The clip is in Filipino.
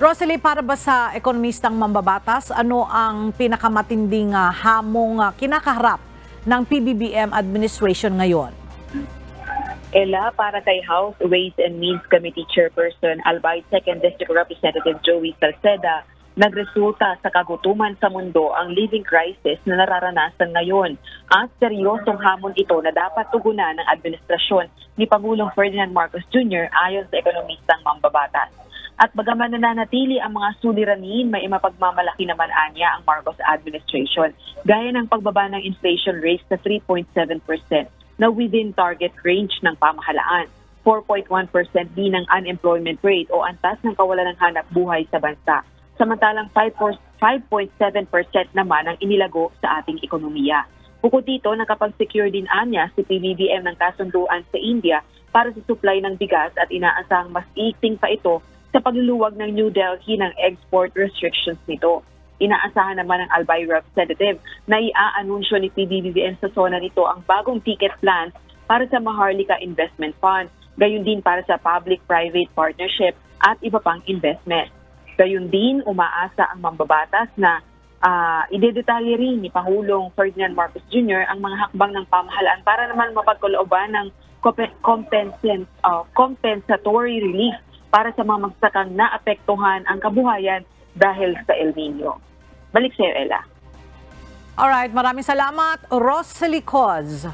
Rosalie, para ba sa ekonomistang mambabatas, ano ang pinakamatinding hamong kinakaharap ng PBBM administration ngayon? Ella, para kay House Ways and Means Committee Chairperson Albay 2nd District Representative Joey Salceda, nagresulta sa kagutuman sa mundo ang living crisis na nararanasan ngayon at seryosong hamon ito na dapat tugunan ng administrasyon ni Pangulong Ferdinand Marcos Jr. ayon sa ekonomistang mambabatas. At bagaman nananatili ang mga suliranin, may mapagmamalaki naman anya ang Marcos administration, gaya ng pagbaba ng inflation rate sa 3.7% na within target range ng pamahalaan. 4.1% din ang unemployment rate o antas ng kawalan ng hanap buhay sa bansa. Samantalang 5.7% naman ang inilago sa ating ekonomiya. Bukod dito, nakapag-secure din anya si PBBM ng kasunduan sa India para sa supply ng bigas at inaasahang mas iigting pa ito sa pagluluwag ng New Delhi ng export restrictions nito. Inaasahan naman ng Albay representative na ia-anunsyo ni PBBM sa zona nito ang bagong ticket plans para sa Maharlika Investment Fund, gayon din para sa public-private partnership at iba pang investment. Gayon din, umaasa ang mambabatas na idedetalye rin ni Pangulong Ferdinand Marcos Jr. ang mga hakbang ng pamahalaan para naman mapagkalooban ng compensatory relief para sa mga magsakang naapektuhan ang kabuhayan dahil sa El Nino. Balik sa iyo, Ella. Alright, maraming salamat, Rosalie Coz.